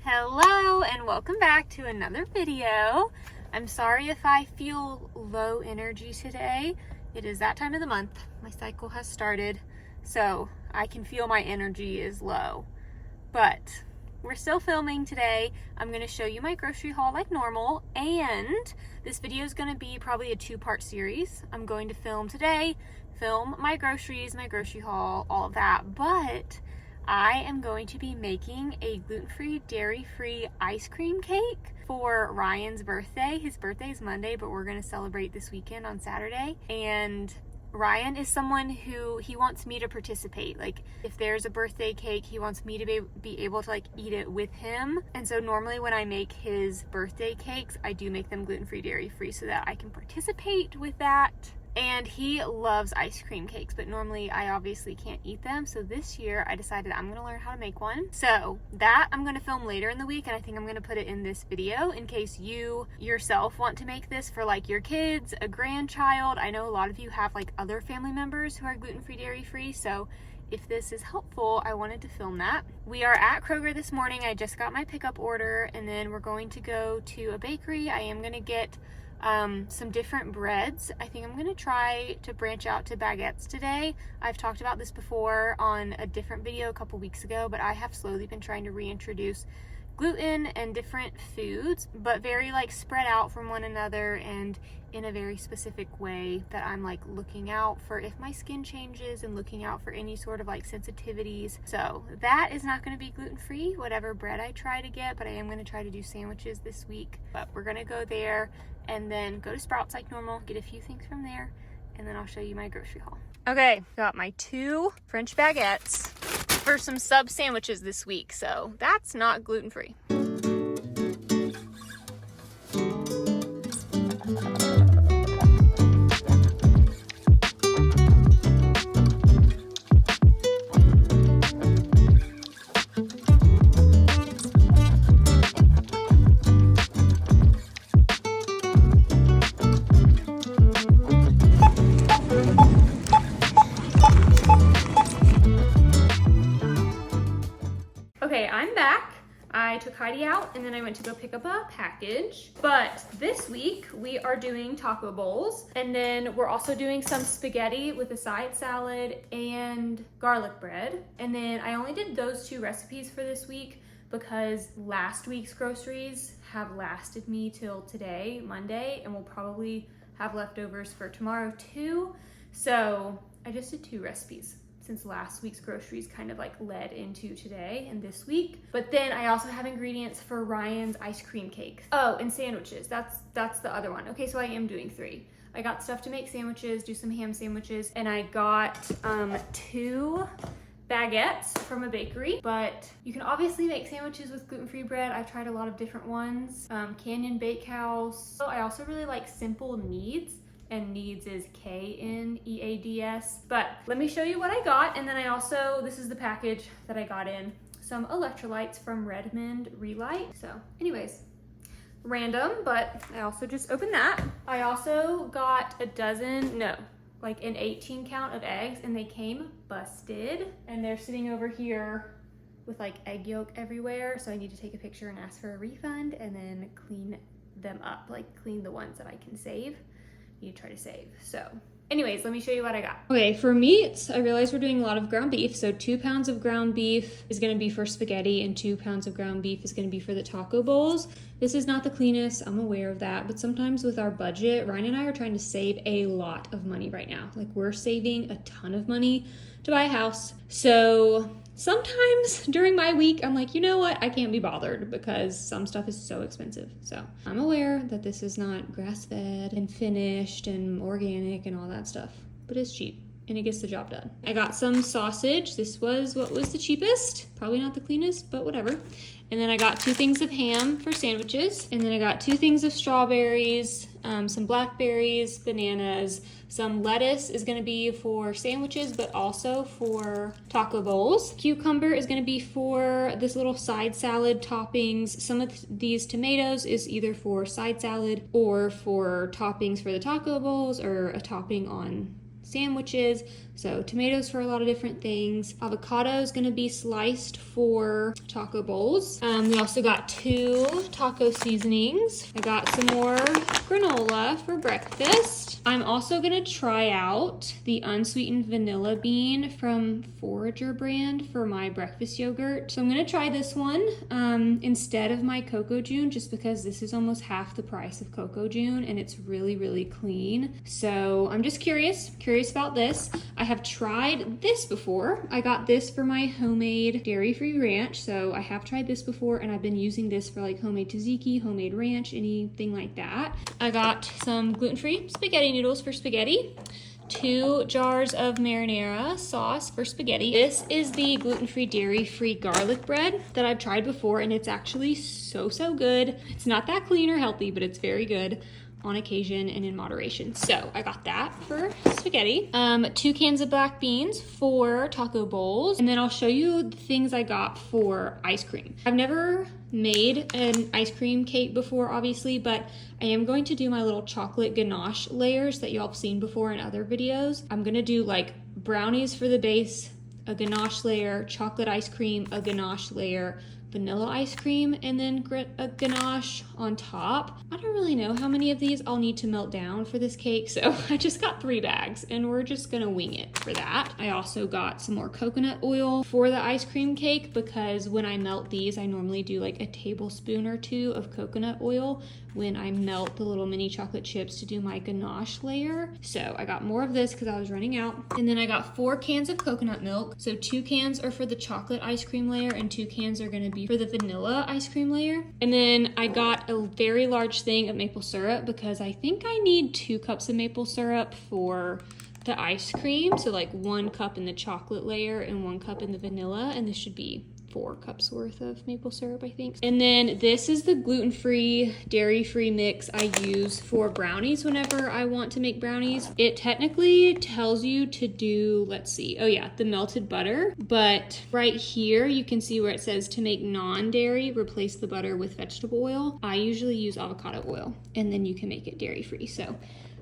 Hello and welcome back to another video. I'm sorry if I feel low energy today. It is that time of the month. My cycle has started, so I can feel my energy is low. But we're still filming today. I'm going to show you my grocery haul like normal, and this video is going to be probably a two-part series. I'm going to film today, film my groceries, my grocery haul, all of that, but I am going to be making a gluten-free, dairy-free ice cream cake for Ryan's birthday. His birthday is Monday, but we're going to celebrate this weekend on Saturday. And Ryan is someone who he wants me to participate. Like, if there's a birthday cake, he wants me to be able to eat it with him. And so normally when I make his birthday cakes, I do make them gluten-free, dairy-free so that I can participate with that. And he loves ice cream cakes, but normally I obviously can't eat them. So this year I decided I'm gonna learn how to make one. So that I'm gonna film later in the week, and I think I'm gonna put it in this video in case you yourself want to make this for your kids, a grandchild. I know a lot of you have other family members who are gluten-free, dairy-free, so if this is helpful, I wanted to film that. We are at Kroger this morning. I just got my pickup order, and then we're going to go to a bakery. I am gonna get some different breads. I think I'm going to try to branch out to baguettes today. I've talked about this before on a different video a couple weeks ago, but I have slowly been trying to reintroduce gluten and different foods, but very spread out from one another and in a very specific way that I'm looking out for if my skin changes and looking out for any sort of sensitivities. So that is not going to be gluten-free, whatever bread I try to get, but I am going to try to do sandwiches this week. But we're going to go there and then go to Sprouts like normal, get a few things from there, and then I'll show you my grocery haul. Okay, got my 2 French baguettes for some sub sandwiches this week, so that's not gluten-free. Okay, I'm back. I took Heidi out and then I went to go pick up a package. But this week we are doing taco bowls, and then we're also doing some spaghetti with a side salad and garlic bread. And then I only did those 2 recipes for this week because last week's groceries have lasted me till today, Monday, and we'll probably have leftovers for tomorrow too. So I just did 2 recipes, since last week's groceries kind of led into today and this week. But then I also have ingredients for Ryan's ice cream cake. Oh, and sandwiches, that's the other one. Okay, so I am doing 3. I got stuff to make sandwiches, do some ham sandwiches, and I got 2 baguettes from a bakery, but you can obviously make sandwiches with gluten-free bread. I've tried a lot of different ones. Canyon Bakehouse. So I also really like Simple Needs, and Needs is K-N-E-A-D-S. But let me show you what I got. And then I also, this is the package that I got in, some electrolytes from Redmond Relight. So anyways, random, but I also just opened that. I also got an 18 count of eggs, and they came busted, and they're sitting over here with egg yolk everywhere. So I need to take a picture and ask for a refund and then clean them up, clean the ones that I can save. You try to save. So anyways, let me show you what I got. Okay, for meats, I realized we're doing a lot of ground beef. So 2 pounds of ground beef is gonna be for spaghetti, and 2 pounds of ground beef is gonna be for the taco bowls. This is not the cleanest, I'm aware of that, but sometimes with our budget, Ryan and I are trying to save a lot of money right now. We're saving a ton of money to buy a house. So sometimes during my week, I'm you know what? I can't be bothered because some stuff is so expensive. So I'm aware that this is not grass-fed and finished and organic and all that stuff, but it's cheap and it gets the job done. I got some sausage. This was what was the cheapest. Probably not the cleanest, but whatever. And then I got 2 things of ham for sandwiches. And then I got 2 things of strawberries, some blackberries, bananas, some lettuce is gonna be for sandwiches, but also for taco bowls. Cucumber is gonna be for this little side salad toppings. Some of these tomatoes is either for side salad or for toppings for the taco bowls, or a topping on sandwiches. So tomatoes for a lot of different things. Avocado is gonna be sliced for taco bowls. We also got 2 taco seasonings. I got some more granola for breakfast. I'm also gonna try out the unsweetened vanilla bean from Forager brand for my breakfast yogurt. So I'm gonna try this one instead of my Cocoa June, just because this is almost half the price of Cocoa June and it's really, really clean. So I'm just curious about this. I have tried this before. I got this for my homemade dairy-free ranch. So I have tried this before and I've been using this for like homemade tzatziki, homemade ranch, anything like that. I got some gluten-free spaghetti noodles for spaghetti. 2 jars of marinara sauce for spaghetti. This is the gluten-free, dairy-free garlic bread that I've tried before, and it's actually so good. It's not that clean or healthy, but it's very good on occasion and in moderation. So I got that for spaghetti. 2 cans of black beans for taco bowls. And then I'll show you the things I got for ice cream. I've never made an ice cream cake before, obviously, but I am going to do my little chocolate ganache layers that y'all have seen before in other videos. I'm gonna do like brownies for the base, a ganache layer, chocolate ice cream, a ganache layer, vanilla ice cream, and then a ganache on top. I don't really know how many of these I'll need to melt down for this cake, so I just got 3 bags and we're just gonna wing it for that. I also got some more coconut oil for the ice cream cake because when I melt these, I normally do like a tablespoon or 2 of coconut oil when I melt the little mini chocolate chips to do my ganache layer. So I got more of this because I was running out. And then I got 4 cans of coconut milk. So 2 cans are for the chocolate ice cream layer and 2 cans are gonna be for the vanilla ice cream layer. And then I got a very large thing of maple syrup because I think I need 2 cups of maple syrup for the ice cream. So like 1 cup in the chocolate layer and 1 cup in the vanilla, and this should be 4 cups worth of maple syrup, I think. And then this is the gluten-free, dairy-free mix I use for brownies whenever I want to make brownies. It technically tells you to do, let's see, oh yeah, the melted butter. But right here, you can see where it says to make non-dairy, replace the butter with vegetable oil. I usually use avocado oil, and then you can make it dairy-free. So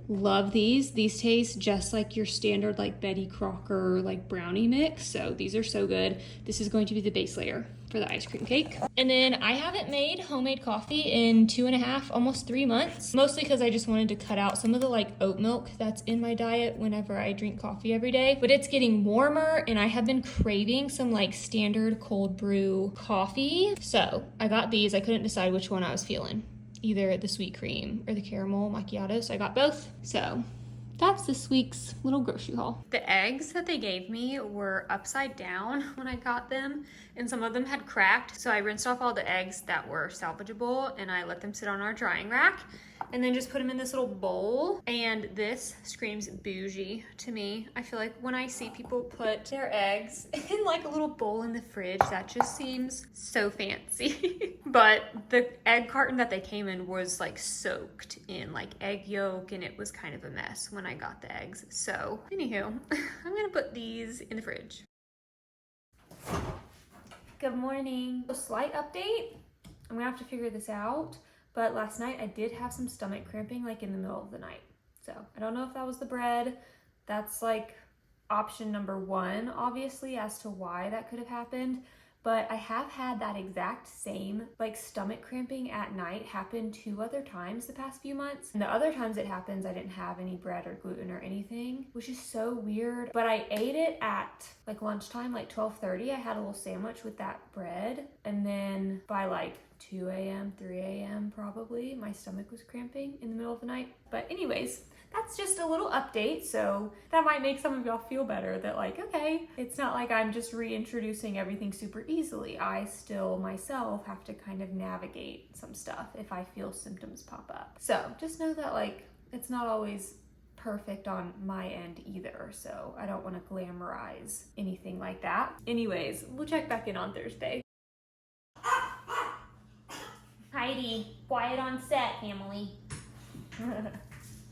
love these. These taste just like your standard like Betty Crocker like brownie mix. So these are so good. This is going to be the base layer for the ice cream cake. And then I haven't made homemade coffee in 2.5, almost 3 months. Mostly because I just wanted to cut out some of the like oat milk that's in my diet whenever I drink coffee every day. But it's getting warmer and I have been craving some like standard cold brew coffee. So I got these. I couldn't decide which one I was feeling, either the sweet cream or the caramel macchiato, so I got both. So that's this week's little grocery haul. The eggs that they gave me were upside down when I got them, and some of them had cracked, so I rinsed off all the eggs that were salvageable and I let them sit on our drying rack and then just put them in this little bowl. And this screams bougie to me. I feel like when I see people put their eggs in like a little bowl in the fridge, that just seems so fancy. But the egg carton that they came in was like soaked in like egg yolk, and it was kind of a mess when I got the eggs. So anywho, I'm gonna put these in the fridge. Good morning. A slight update. I'm gonna have to figure this out. But last night I did have some stomach cramping like in the middle of the night. So I don't know if that was the bread. That's like option number 1, obviously, as to why that could have happened. But I have had that exact same like stomach cramping at night happen 2 other times the past few months. And the other times it happens, I didn't have any bread or gluten or anything, which is so weird. But I ate it at like lunchtime, like 12:30. I had a little sandwich with that bread. And then by like 2 a.m., 3 a.m. probably, my stomach was cramping in the middle of the night. But anyways, that's just a little update, so that might make some of y'all feel better that like, okay, it's not like I'm just reintroducing everything super easily. I still myself have to kind of navigate some stuff if I feel symptoms pop up. So just know that like, it's not always perfect on my end either, so I don't want to glamorize anything like that. Anyways, we'll check back in on Thursday. Heidi, quiet on set, family.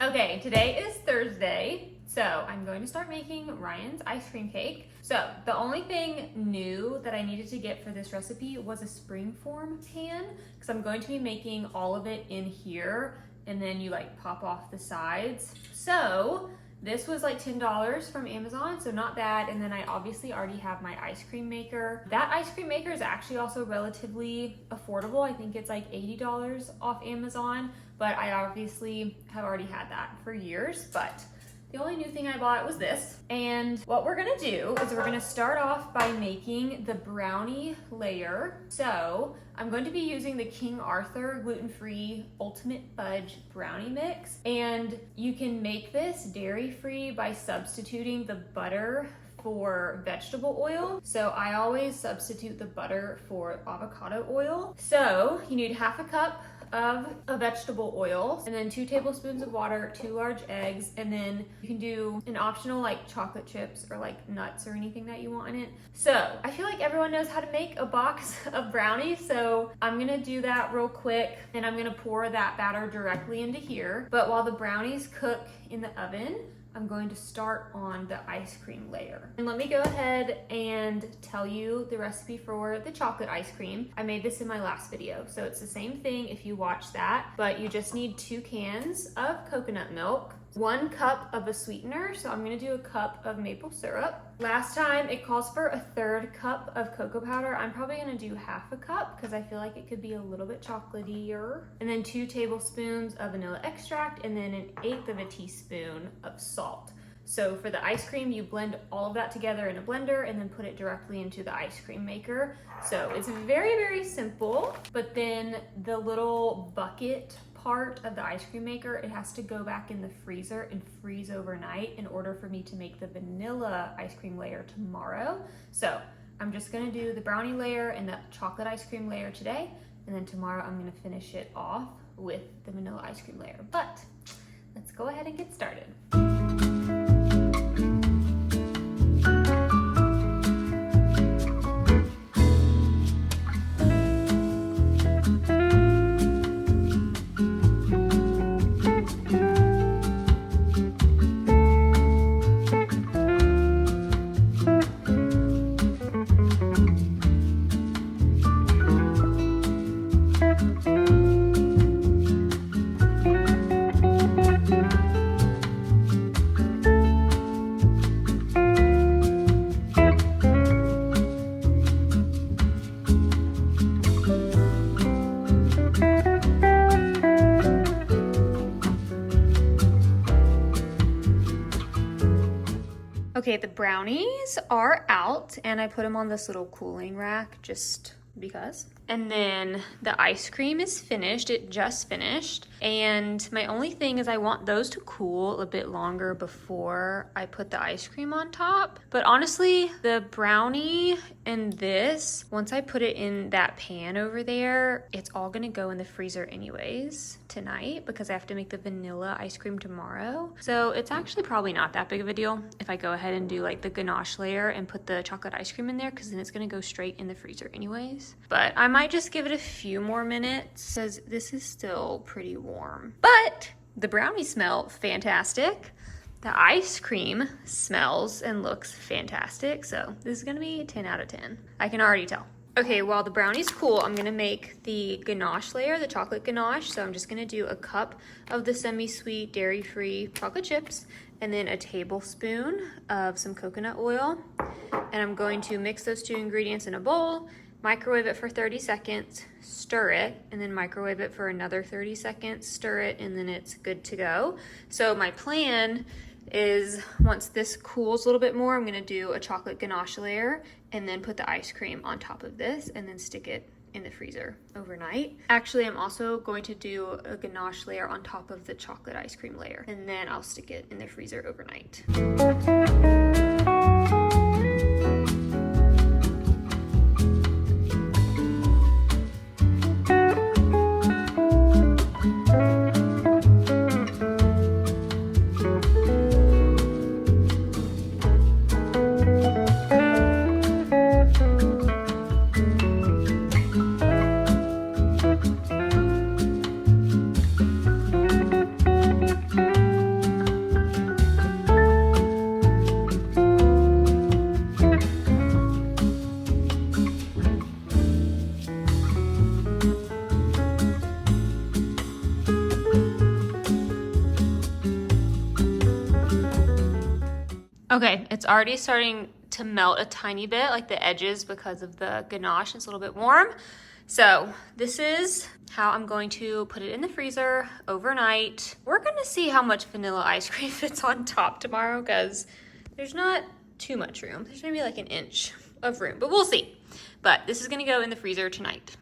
Okay, today is Thursday, so I'm going to start making Ryan's ice cream cake. So the only thing new that I needed to get for this recipe was a Springform Pan, because I'm going to be making all of it in here, and then you like pop off the sides. So This was like $10 from Amazon, so not bad. And then I obviously already have my ice cream maker. That ice cream maker is actually also relatively affordable. I think it's like $80 off Amazon, but I obviously have already had that for years. But the only new thing I bought was this. And what we're gonna do is we're gonna start off by making the brownie layer. So I'm going to be using the King Arthur Gluten-Free Ultimate Fudge Brownie Mix. And you can make this dairy-free by substituting the butter for vegetable oil. So I always substitute the butter for avocado oil. So you need half a cup of a vegetable oil, and then 2 tablespoons of water, 2 large eggs, and then you can do an optional like chocolate chips or like nuts or anything that you want in it. So I feel like everyone knows how to make a box of brownies, so I'm gonna do that real quick, and I'm gonna pour that batter directly into here. But while the brownies cook in the oven, I'm going to start on the ice cream layer. And let me go ahead and tell you the recipe for the chocolate ice cream. I made this in my last video, so it's the same thing if you watch that, but you just need 2 cans of coconut milk, 1 cup of a sweetener, so I'm gonna do a cup of maple syrup. Last time it calls for a 1/3 cup of cocoa powder. I'm probably gonna do half a cup because I feel like it could be a little bit chocolatier. And then 2 tablespoons of vanilla extract, and then 1/8 of a teaspoon of salt. So for the ice cream, you blend all of that together in a blender and then put it directly into the ice cream maker. So it's very, very simple, but then the little bucket part of the ice cream maker, it has to go back in the freezer and freeze overnight in order for me to make the vanilla ice cream layer tomorrow. So I'm just gonna do the brownie layer and the chocolate ice cream layer today, and then tomorrow I'm gonna finish it off with the vanilla ice cream layer. But let's go ahead and get started. Okay, the brownies are out, and I put them on this little cooling rack just because. And then the ice cream is finished. It just finished. And my only thing is I want those to cool a bit longer before I put the ice cream on top. But honestly, the brownie and this, once I put it in that pan over there, it's all gonna go in the freezer anyways tonight because I have to make the vanilla ice cream tomorrow. So it's actually probably not that big of a deal if I go ahead and do like the ganache layer and put the chocolate ice cream in there, because then it's gonna go straight in the freezer anyways. But I might just give it a few more minutes because this is still pretty warm. But the brownies smell fantastic. The ice cream smells and looks fantastic. So this is gonna be 10 out of 10. I can already tell. Okay, while the brownie's cool, I'm gonna make the ganache layer, the chocolate ganache. So I'm just gonna do a cup of the semi-sweet dairy-free chocolate chips and then a tablespoon of some coconut oil. And I'm going to mix those 2 ingredients in a bowl, microwave it for 30 seconds, stir it, and then microwave it for another 30 seconds, stir it, and then it's good to go. So my plan is once this cools a little bit more, I'm gonna do a chocolate ganache layer and then put the ice cream on top of this and then stick it in the freezer overnight. Actually, I'm also going to do a ganache layer on top of the chocolate ice cream layer, and then I'll stick it in the freezer overnight. Okay, it's already starting to melt a tiny bit, like the edges, because of the ganache. It's a little bit warm. So this is how I'm going to put it in the freezer overnight. We're gonna see how much vanilla ice cream fits on top tomorrow, because there's not too much room. There's maybe like an inch of room, but we'll see. But this is gonna go in the freezer tonight.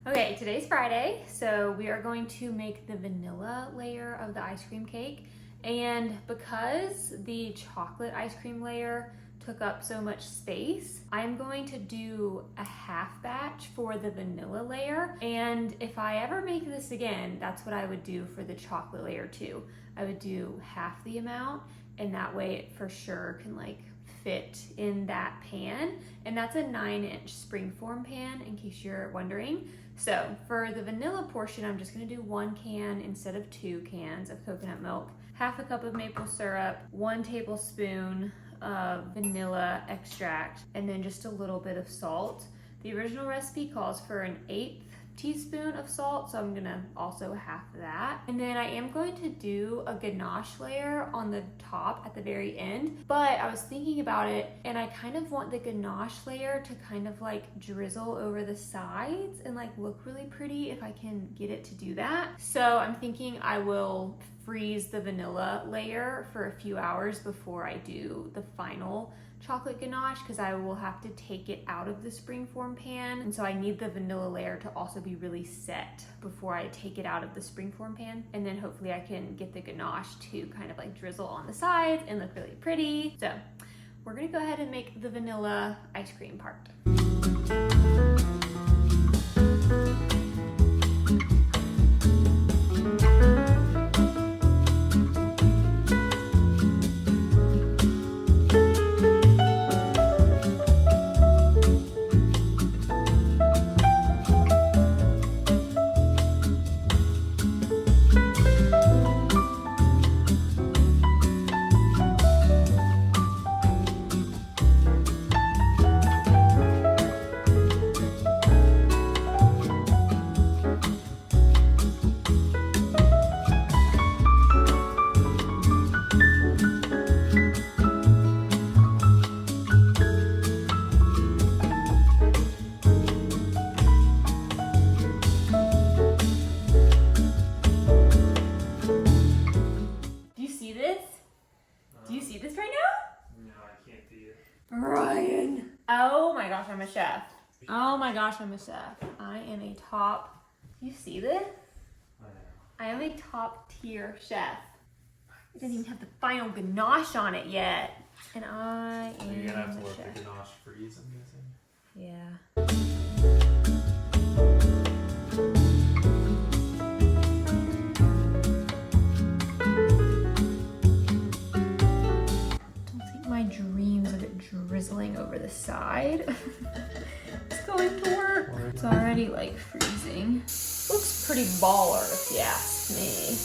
Okay, today's Friday, so we are going to make the vanilla layer of the ice cream cake. And because the chocolate ice cream layer took up so much space, I'm going to do a half batch for the vanilla layer. And if I ever make this again, that's what I would do for the chocolate layer too. I would do half the amount, and that way it for sure can like fit in that pan. And that's a 9-inch Springform pan, in case you're wondering. So for the vanilla portion, I'm just gonna do 1 can instead of 2 cans of coconut milk, half a cup of maple syrup, 1 tablespoon of vanilla extract, and then just a little bit of salt. The original recipe calls for an 1/8 teaspoon of salt, so I'm gonna also half that. And then I am going to do a ganache layer on the top at the very end, but I was thinking about it and I kind of want the ganache layer to kind of like drizzle over the sides and like look really pretty if I can get it to do that. So I'm thinking I will freeze the vanilla layer for a few hours before I do the final chocolate ganache, because I will have to take it out of the Springform pan, and so I need the vanilla layer to also be really set before I take it out of the Springform pan, and then hopefully I can get the ganache to kind of like drizzle on the sides and look really pretty. So we're gonna go ahead and make the vanilla ice cream part. Ryan. Oh my gosh, I'm a chef. Oh my gosh, I'm a chef. I am a top, you see this? I am a top tier chef. It doesn't even have the final ganache on it yet. And I am You're gonna have to let chef. the ganache freeze, I'm guessing. Yeah. My dreams of it drizzling over the side. It's going to work. It's already like freezing. Looks pretty baller if you ask me.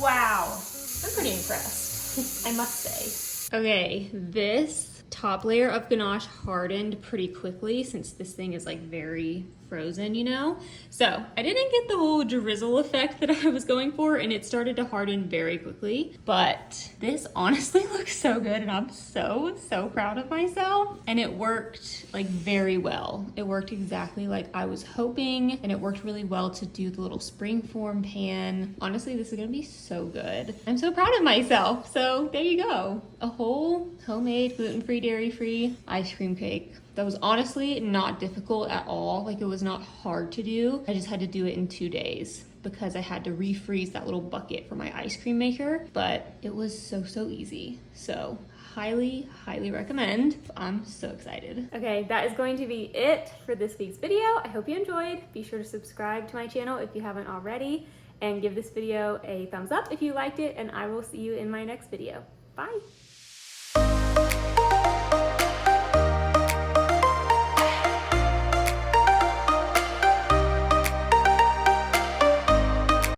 Wow. I'm pretty impressed, I must say. Okay, this top layer of ganache hardened pretty quickly since this thing is like very frozen, you know? So I didn't get the whole drizzle effect that I was going for, and it started to harden very quickly, but this honestly looks so good, and I'm so proud of myself. And it worked like very well. It worked exactly like I was hoping, and it worked really well to do the little Springform pan. Honestly, this is gonna be so good. I'm so proud of myself. So there you go. A whole homemade, gluten-free, dairy-free ice cream cake. That was honestly not difficult at all. Like, it was not hard to do. I just had to do it in 2 days because I had to refreeze that little bucket for my ice cream maker, but it was so easy. So highly recommend. I'm so excited. Okay, that is going to be it for this week's video. I hope you enjoyed. Be sure to subscribe to my channel if you haven't already, and give this video a thumbs up if you liked it, and I will see you in my next video. Bye.